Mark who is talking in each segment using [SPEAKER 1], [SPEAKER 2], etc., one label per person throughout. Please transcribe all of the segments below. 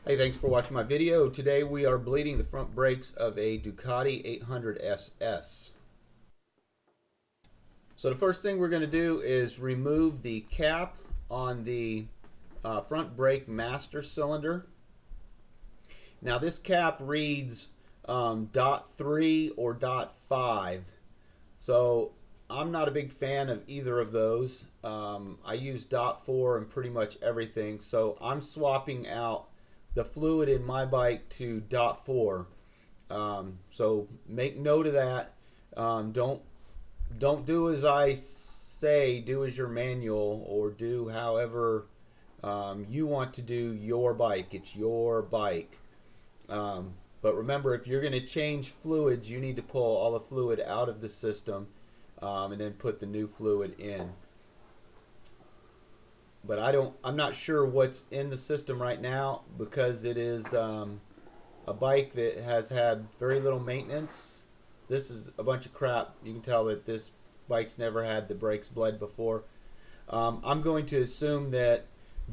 [SPEAKER 1] Hey, thanks for watching my video. Today we are bleeding the front brakes of a Ducati 800 SS. So the first thing we're going to do is remove the cap on the front brake master cylinder. Now this cap reads .3 or .5. So I'm not a big fan of either of those. I use .4 in pretty much everything. So I'm swapping out the fluid in my bike to .4. So make note of that. Don't do as I say. Do as your manual, or do however you want to do your bike. It's your bike. But remember, if you're going to change fluids, you need to pull all the fluid out of the system and then put the new fluid in. But I'm not sure what's in the system right now because it is a bike that has had very little maintenance. This is a bunch of crap. You can tell that this bike's never had the brakes bled before. I'm going to assume that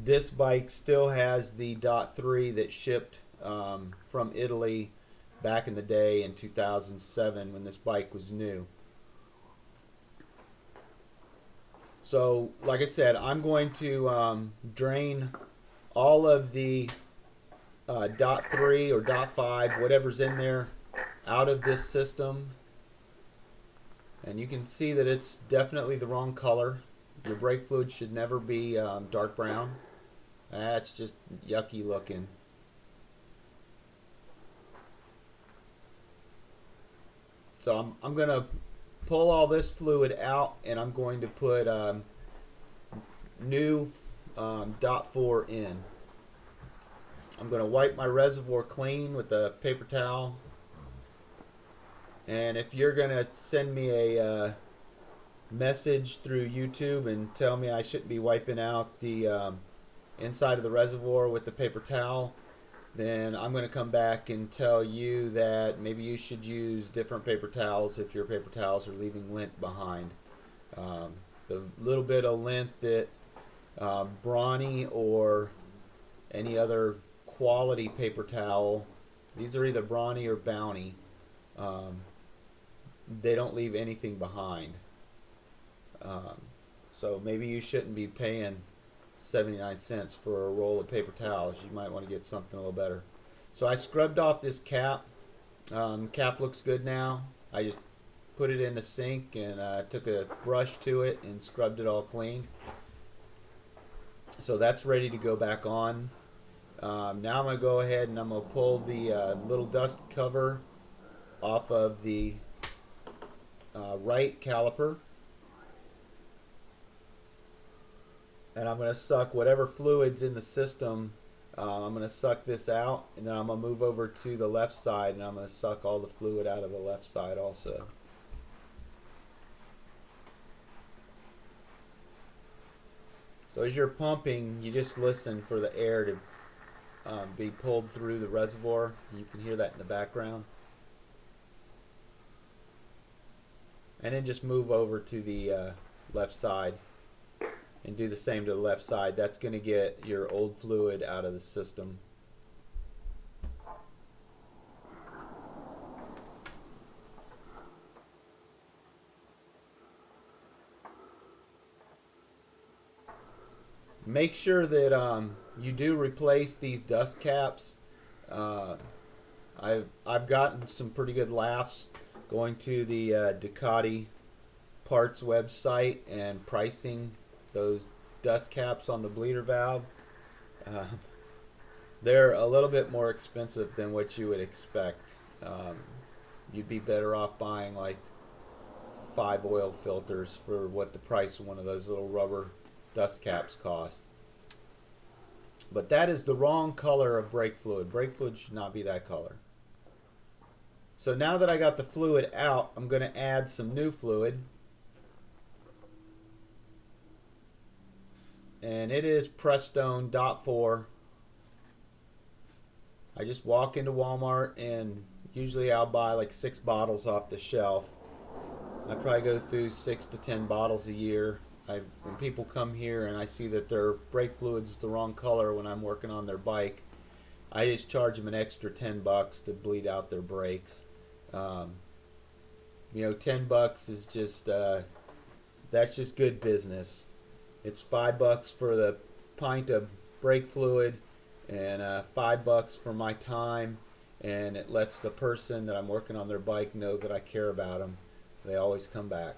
[SPEAKER 1] this bike still has the .3 that shipped from Italy back in the day in 2007 when this bike was new. So like I said, I'm going to drain all of the .3 or .5, whatever's in there, out of this system. And you can see that it's definitely the wrong color. Your brake fluid should never be dark brown. That's just yucky looking. So I'm going to pull all this fluid out, and I'm going to put new .4 in. I'm going to wipe my reservoir clean with a paper towel. And if you're going to send me a message through YouTube and tell me I shouldn't be wiping out the inside of the reservoir with the paper towel, then I'm going to come back and tell you that maybe you should use different paper towels if your paper towels are leaving lint behind. The little bit of lint that Brawny or any other quality paper towel, these are either Brawny or Bounty, they don't leave anything behind. So maybe you shouldn't be paying 79 cents for a roll of paper towels. You might want to get something a little better. So I scrubbed off this cap. Cap looks good now. I just put it in the sink and took a brush to it and scrubbed it all clean. So that's ready to go back on. Now I'm going to go ahead and I'm going to pull the little dust cover off of the right caliper. And I'm going to suck whatever fluid's in the system. I'm going to suck this out, and then I'm going to move over to the left side, and I'm going to suck all the fluid out of the left side also. So as you're pumping, you just listen for the air to be pulled through the reservoir. You can hear that in the background. And then just move over to the left side and do the same to the left side. That's going to get your old fluid out of the system. Make sure that you do replace these dust caps. I've gotten some pretty good laughs going to the Ducati parts website and pricing those dust caps on the bleeder valve. They're a little bit more expensive than what you would expect. You'd be better off buying like 5 oil filters for what the price of one of those little rubber dust caps cost. But that is the wrong color of brake fluid. Brake fluid should not be that color. So now that I got the fluid out, I'm going to add some new fluid. And it is Prestone .4. I just walk into Walmart and usually I'll buy like 6 bottles off the shelf. I probably go through 6 to 10 bottles a year. When people come here and I see that their brake fluid is the wrong color when I'm working on their bike, I just charge them an extra $10 to bleed out their brakes. Um, you know, $10 is just that's just good business. It's $5 for the pint of brake fluid, and $5 for my time, and it lets the person that I'm working on their bike know that I care about them. They always come back.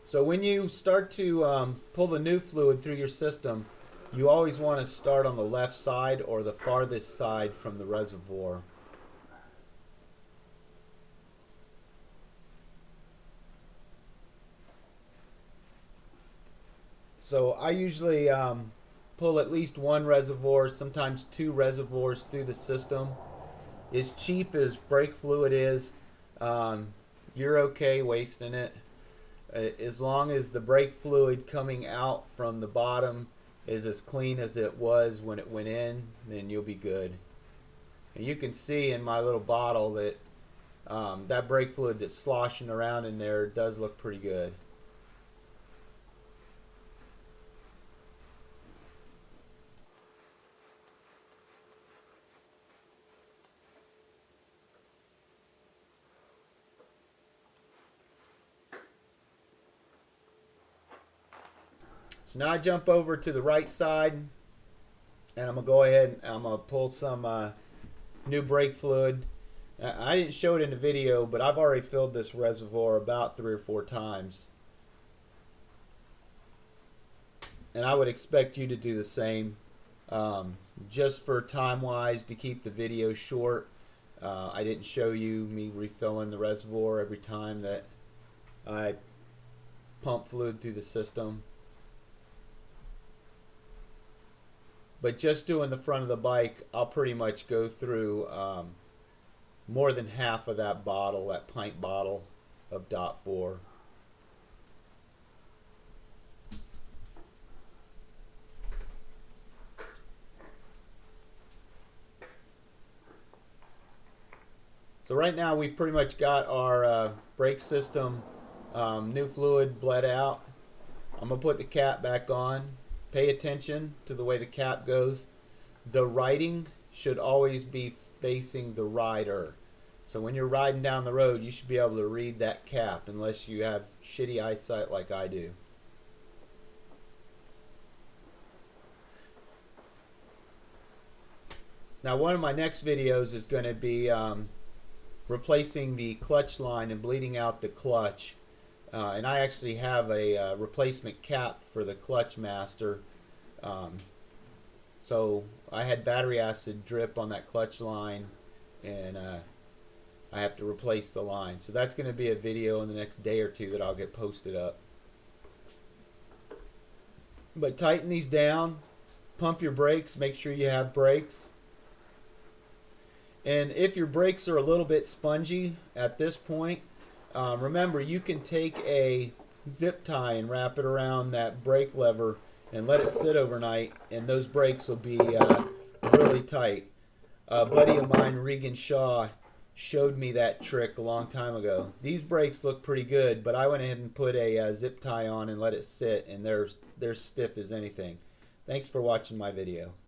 [SPEAKER 1] So when you start to pull the new fluid through your system, you always want to start on the left side or the farthest side from the reservoir. So I usually pull at least one reservoir, sometimes two reservoirs through the system. As cheap as brake fluid is, you're okay wasting it. As long as the brake fluid coming out from the bottom is as clean as it was when it went in, then you'll be good. And you can see in my little bottle that that brake fluid that's sloshing around in there does look pretty good. So now I jump over to the right side, and I'm going to go ahead and I'm going to pull some new brake fluid. I didn't show it in the video, but I've already filled this reservoir about 3 or 4 times. And I would expect you to do the same. Just for time-wise, to keep the video short, I didn't show you me refilling the reservoir every time that I pump fluid through the system. But just doing the front of the bike, I'll pretty much go through more than half of that bottle, that pint bottle of .4. So right now we've pretty much got our brake system new fluid bled out. I'm going to put the cap back on. Pay attention to the way the cap goes. The writing should always be facing the rider. So when you're riding down the road, you should be able to read that cap, unless you have shitty eyesight like I do. Now one of my next videos is going to be replacing the clutch line and bleeding out the clutch. And I actually have a replacement cap for the clutch master. So I had battery acid drip on that clutch line, and I have to replace the line. So that's going to be a video in the next day or two that I'll get posted up. But tighten these down, pump your brakes, make sure you have brakes. And if your brakes are a little bit spongy at this point, remember, you can take a zip tie and wrap it around that brake lever and let it sit overnight, and those brakes will be really tight. A buddy of mine, Regan Shaw, showed me that trick a long time ago. These brakes look pretty good, but I went ahead and put a zip tie on and let it sit, and they're stiff as anything. Thanks for watching my video.